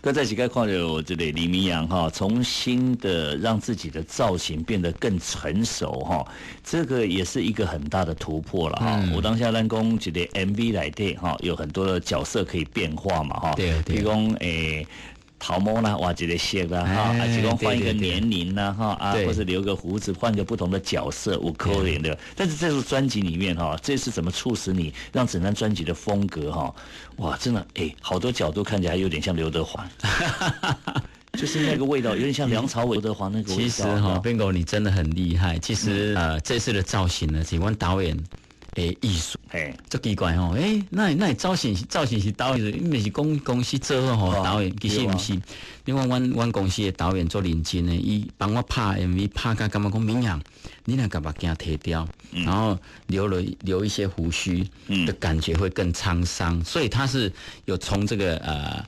搁在几个看到这里李明阳哈，重新的让自己的造型变得更成熟哈，这个也是一个很大的突破了哈。我当下咱讲这个 MV 来的哈，有很多的角色可以变化嘛哈，比如讲头毛啦，哇，这个色啦哈，还是讲换一个年龄啦哈啊，或者留个胡子，换个不同的角色，我可怜的。但是这首专辑里面哈，这是怎么促使你让整张专辑的风格哈，哇，真的好多角度看起来有点像刘德华。就是那个味道，有点像梁朝伟、刘德华那个味道。其实Bingo 你真的很厉害。其实这次的造型呢，是我导演艺术，这奇怪那造型是导演，因为是公司做导演，其实不是。因为阮公司的导演做认真的，伊帮我拍 MV， 拍到感觉讲明阳，你那个把镜剃掉，然后留一些胡须的感觉会更沧桑，所以他是有从这个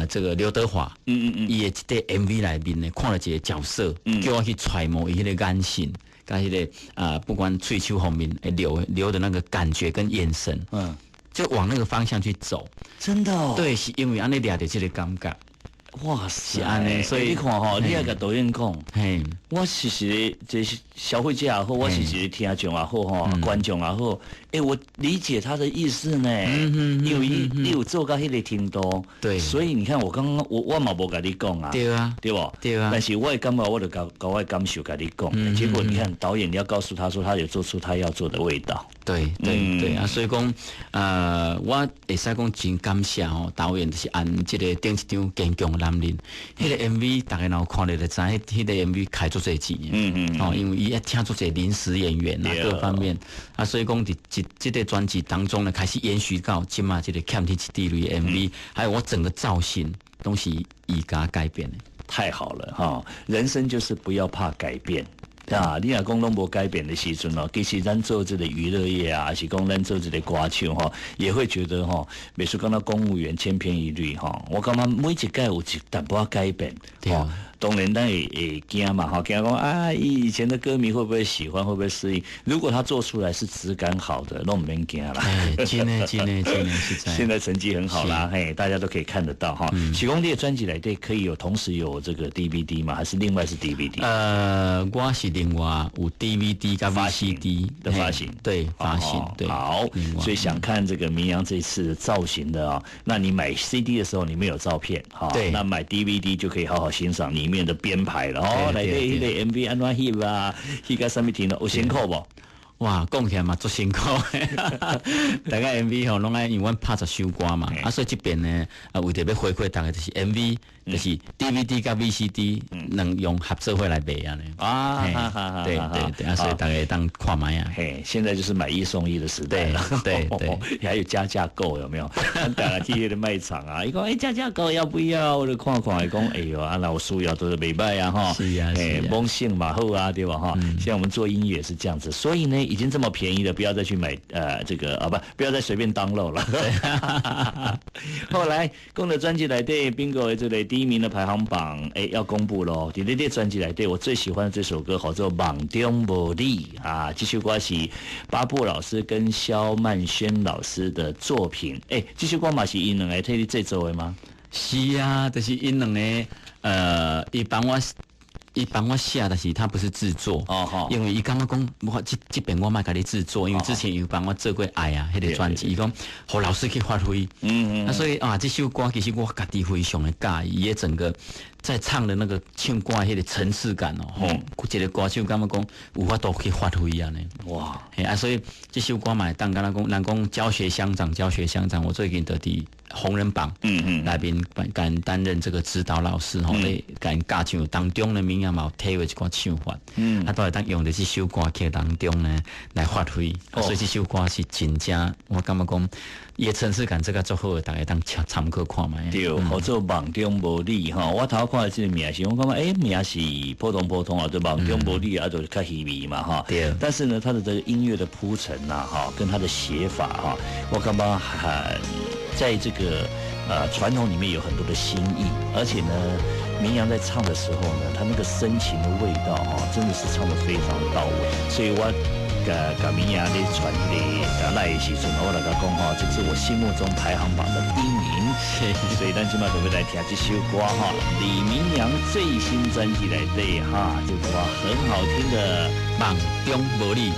这个刘德华，伊的这个 MV 里面呢，看了一个角色，叫我去揣摩伊迄个眼神。跟迄个不管喙鬚方面留的那个感觉跟眼神，就往那个方向去走，真的哦。对，是因为安尼抓到这个感觉。哇塞！是安尼，所以你看哈，你那个导演讲，我其实这消费者也好，我其实听众也好哈，观众也好，我理解他的意思呢，因为你有做到迄个程度，对，所以你看我刚刚我嘛无跟你讲啊，对啊，对吧？对啊，但是我也感觉我的搞我感受跟你讲，结果你看导演你要告诉他说他有做出他要做的味道，对啊，所以讲我会使讲真感谢导演就是按这个顶一张坚强的男人，迄个 MV 大家若有看了就知，迄个 MV 开足侪钱，因为伊要请足侪临时演员啊，各方面啊，所以讲伫这个专辑当中呢，开始延续到今嘛这个欠天一地类的 MV，还有我整个造型都是伊甲改变的，太好了哈！人生就是不要怕改变。你若讲拢无改变的时阵哦，其实咱做这个娱乐业啊，还是讲咱做这个歌手哈，也会觉得哈，每次讲到公务员千篇一律哈，我感觉每一届有一淡薄改变，对啊。当然，咱也惊嘛，哈，惊讲以前的歌迷会不会喜欢，会不会适应？如果他做出来是质感好的，那我们免惊啦。真的是在。现在成绩很好啦，大家都可以看得到哈。许光烈的专辑来对，可以同时有这个 DVD 吗？还是另外是 DVD？我是另外有 DVD 跟 VCD 的发行，对发行，对。好，所以想看这个明阳这次造型的啊，那你买 CD 的时候里面有照片，对，那买 DVD 就可以好好欣赏里面的编排了哦。来对，那个 MV 安怎翕啊？翕个什么听了有辛苦不？哇，讲起来嘛足辛苦，大概 MV 吼，拢爱因为阮拍10首歌嘛，所以这边呢，为着要回馈大家就是 MV，就是 DVD 跟 VCD 能用合作会来卖啊呢。对，所以大家当看卖啊。现在就是买1送1的时代了，对，还有加价购有没有？大家去的卖场啊，一讲加价购要不要？我就看看，讲哎呦，那我需要都是没卖啊哈。是啊，蒙信嘛好啊，对吧哈？现在我们做音乐也是这样子，所以呢。已经这么便宜了，不要再去买这个不要再随便download了。后来，公的专辑来对 Bingo 这类第1名的排行榜，要公布喽。第这专辑来对我最喜欢的这首歌，叫做《梦中无你》啊，这首歌是巴布老师跟萧曼轩老师的作品。这首歌嘛是因两个替你制作的吗？是啊，就是因两个伊帮我写，但是他不是制作，因为伊刚刚讲，我这边我卖给你制作，因为之前有帮我做过爱啊，迄个专辑，伊讲，和老师去发挥，所以这首歌其实我家己非常的介意，伊整个在唱的那个唱歌迄个层次感一个歌手感觉讲有法度去发挥啊呢，哇，所以这首歌嘛，当刚刚讲，人讲教学相长，我最近得第红人榜，那边敢担任这个指导老师咧敢教唱当中的名嘛有体会一寡唱法，都会当用的这首歌曲当中呢来发挥，所以这首歌是真正我感觉讲伊的层次感这个最好，大家当参考看卖。对，叫做梦中无你哈，我头看这个名是，我感觉名是普通啊，就梦中无你啊，就是较稀微嘛哈。对。但是呢，他的这个音乐的铺陈呐跟他的写法哈，我感觉在这个传统里面有很多的新意，而且呢，明阳在唱的时候呢，他那个深情的味道真的是唱得非常到位，所以我甲米娅咧传个来的时阵，我来甲讲吼，这是我心目中排行榜的第1名。所以咱今麦就要来听这首歌哈，李明阳最新专辑内底哈，这歌很好听的《梦中无你》。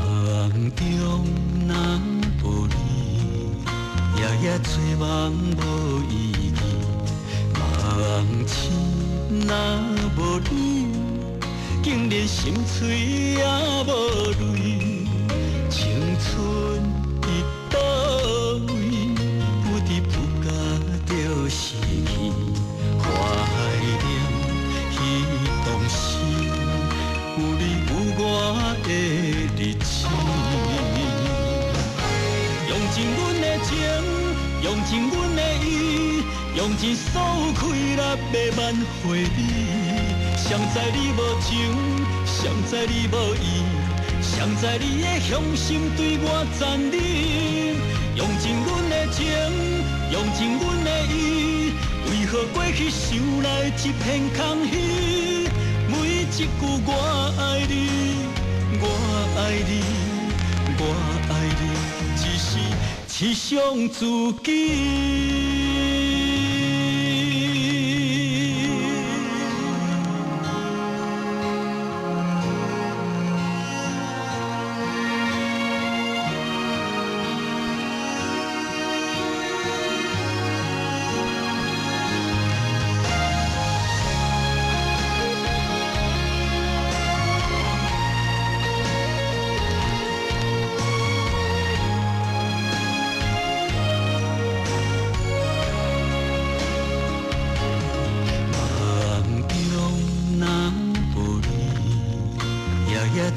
梦中若无你，夜夜做梦无意义。梦醒若无你，竟连心碎也无泪。青春伫倒位，不知不觉就逝去。怀念彼当时，有你有我的日子。用尽阮的情，用尽阮的意，用尽所有快乐的挽回你。谁知你无情，谁知你无义，谁知你的向心对我残忍。用尽阮的情，用尽阮的意，为何过去想来一片空虚？每一句我爱你，我爱你，我爱你，只是痴想自己。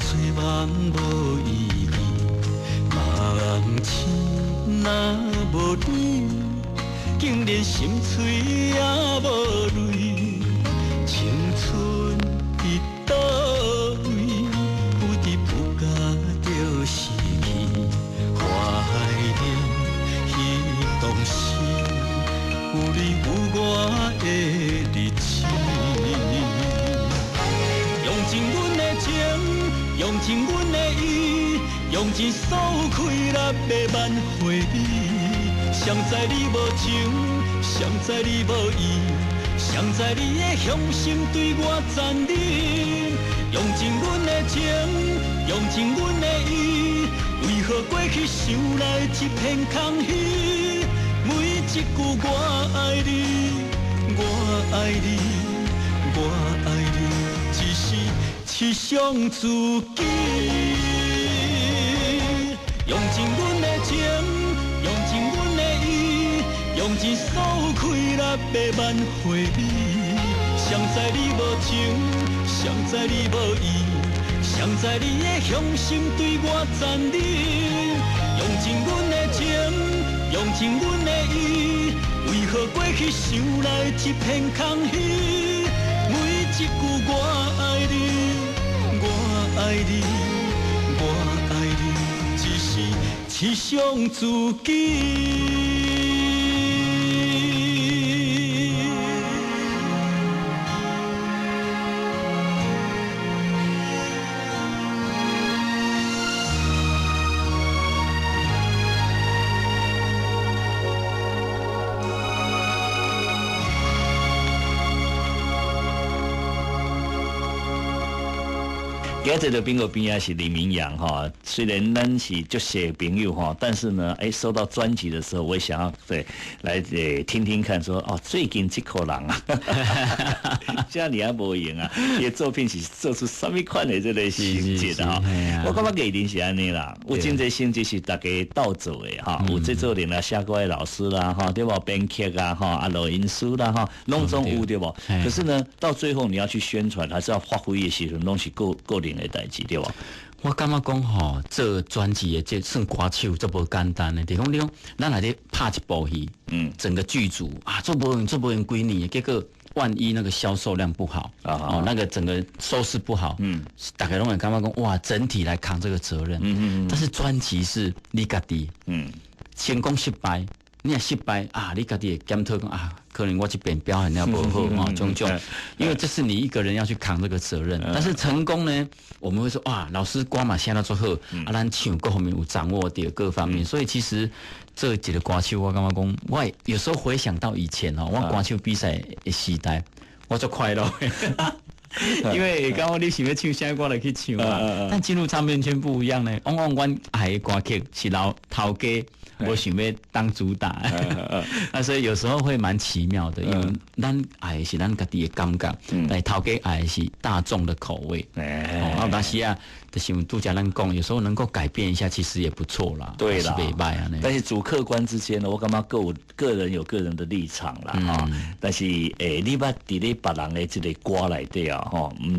做梦无意义，梦醒若无你，竟连心碎也无泪。青春伫倒位，不知不觉就逝去。怀念彼当时，有你有我的日子。用尽阮的情，用尽阮的意，用尽所有快乐的挽回你。谁知你无情，谁知你无义，谁知你的向心对我残忍。用尽阮的情，用尽阮的意，为何过去想来一片空虚？每一句我爱你，我爱你，我爱你，只是痴想自己。用尽阮的情，用尽阮的意，用尽所有快乐的挽回你。谁知你无情，谁知你无义，谁知你的向心对我残忍。用尽阮的情，用尽阮的意，为何过去想来一片空虚？每一句我爱你，我爱你，我爱你，只是痴想自己。今日的朋友边啊是李明阳哈，虽然咱是就写朋友哈，但是呢，收到专辑的时候，我也想要来听听看说哦，最近这口人啊，这样你还无用啊，你的作品是做出什么款的这类情节的哈？我感觉一定是安尼啦，有真侪性质是大家斗做的哈，有制作人啦、写歌的老师啦哈，对吧？编曲啊哈、录音师啦哈，拢总有对不？可是呢，到最后你要去宣传，还是要发挥的时候，拢是个人的代志对吧？我感觉讲吼，做专辑的这算歌手，这无简单的。比如讲，咱来咧拍一部戏，整个剧组啊，做无用几年，结果万一那个销售量不好哦，那个整个收视不好，大家拢会感觉讲哇，整体来扛这个责任。但是专辑是你家己，成功失败，你也失败啊，你家己会检讨讲啊，可能我这边表现了不好哈，种种，因为这是你一个人要去扛这个责任。但是成功呢，我们会说哇，老师歌嘛写得做好，咱唱各方面有掌握到各方面，所以其实这几个歌手我感觉讲，我有时候回想到以前哦，我歌手比赛的时代，我就快乐。因为刚刚你想要唱啥歌来去唱嘛，但进入唱片圈不一样呢。往往阮爱的歌曲是老头家，我想要当主打，所以有时候会蛮奇妙的。因为咱爱的是咱家己的感觉，但头家爱的是大众的口味。但是啊，就是杜家咱讲，有时候能够改变一下，其实也不错啦。对啦，但是主客观之间呢，我感觉个人有个人的立场啦但是你捌伫咧别人的这个歌内底啊。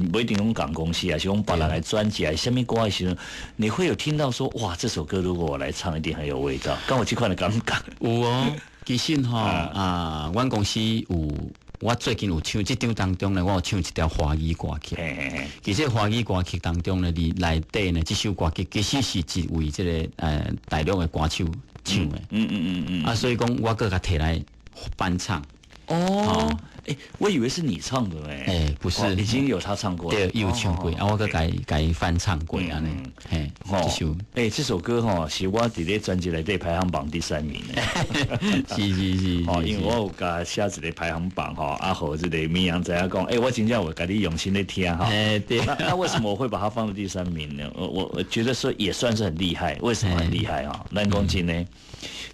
不一定用港公司啊，是用别人的专辑啊，下面歌的时候，你会有听到说，哇，这首歌如果我来唱，一定很有味道。跟我这款的感觉有哦，其实阮公司有，我最近有唱这张当中呢，我有唱一条华语歌曲。其实华语歌曲当中呢，内底呢，这首歌曲其实是一位这个大陆的歌手唱的。所以讲我搁甲摕来翻唱。我以为是你唱的不是，已经有他唱过了，对，有唱过，我个改翻唱过啊呢，这首歌是我伫咧专辑内底排行榜第3名是，因为我有甲写一个排行榜和这个绵羊知影讲，我真正有甲你用心的听那为什么我会把它放到第3名呢？我觉得说也算是很厉害，为什么很厉害咱讲真呢，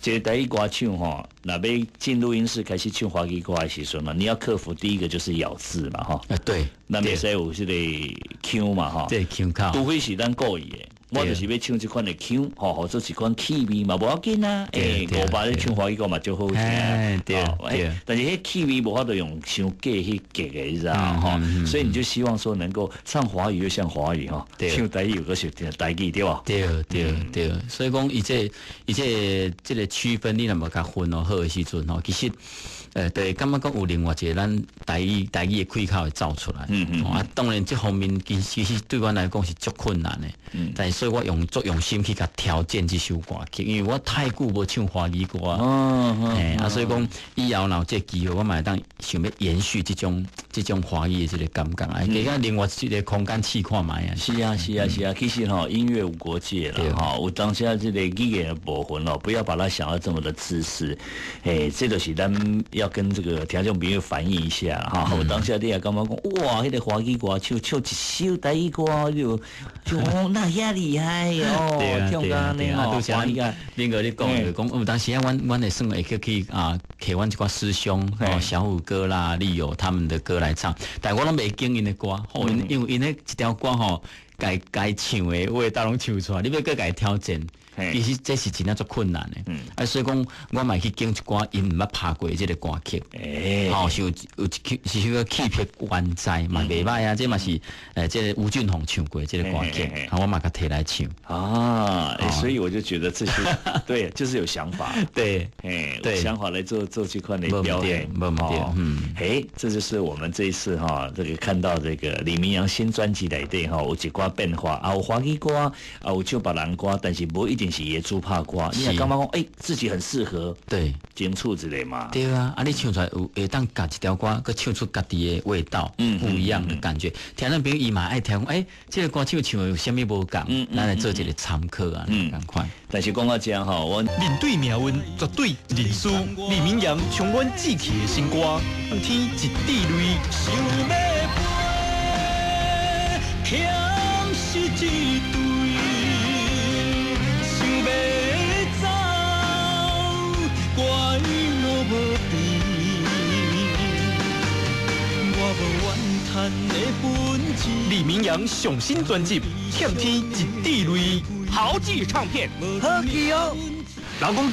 这个台语歌唱那要进录音室开始唱华语歌的时阵嘛，你要克服第一个就是咬字嘛对，那袂使有这个 Q 嘛对 Q 靠，除非是咱故意的。我就是要唱这款的 Q， 或者一款气味嘛，无要紧啊。我把你唱华语歌嘛就好听。对。但是迄气味无法度用伤假去夹的，你知道所以你就希望说能够唱华语又像华语唱台语有个是台语对吧？对。所以讲伊这个区分你若无甲分好的时阵其实。对，感觉讲有另外一个咱台语的开口会走出来。当然这方面其实对我来讲是足困难的。但是所以我用心去甲调整这首歌曲，因为我太久无唱华语歌所以讲以后有这机会，我嘛会当想要延续这种华语的这个感觉，给个另外一个空间试看卖啊。是啊，其实音乐无国界了有当下这个语言的部分不要把它想要这么的自私。这就是咱要跟这个听众朋友反映一下我当下你也感觉讲，哇，那个华语歌唱一首台语歌就那遐厉害唱歌呢华语啊，另外你讲就讲，当时阮会算会去给阮一寡师兄小虎哥啦、利友他们的歌来唱，但我拢袂经因的歌，因为因那一条歌该唱的味道拢唱出来，你要搁该挑战。其实这是真正足困难的，所以讲我嘛去经一寡因毋捌拍过这个歌曲，是有个气魄万载嘛，袂歹啊，这嘛是这个吴俊宏唱过这个歌曲，我嘛甲摕来唱所以我就觉得这些对，就是有想法，对，想法来做这块的表演，这就是我们这一次这个看到这个李明阳新专辑内底有一寡变化，有华语歌，有唱别人歌，但是不一定是野猪怕歌，你也刚刚讲自己很适合对接触之类嘛。对啊，你唱出来会当夹一条歌，佮唱出家己的味道，不一样的感觉。听众朋友伊嘛爱听，这个歌唱有虾米无共，咱来做一个参考啊，赶快。但是讲到这我面对命运，绝对认输。李明阳充满志气的新歌，天一滴泪，想要飞，欠是一对。李明阳上新专辑《欠天一滴泪》，豪记唱片，好记哦，老公。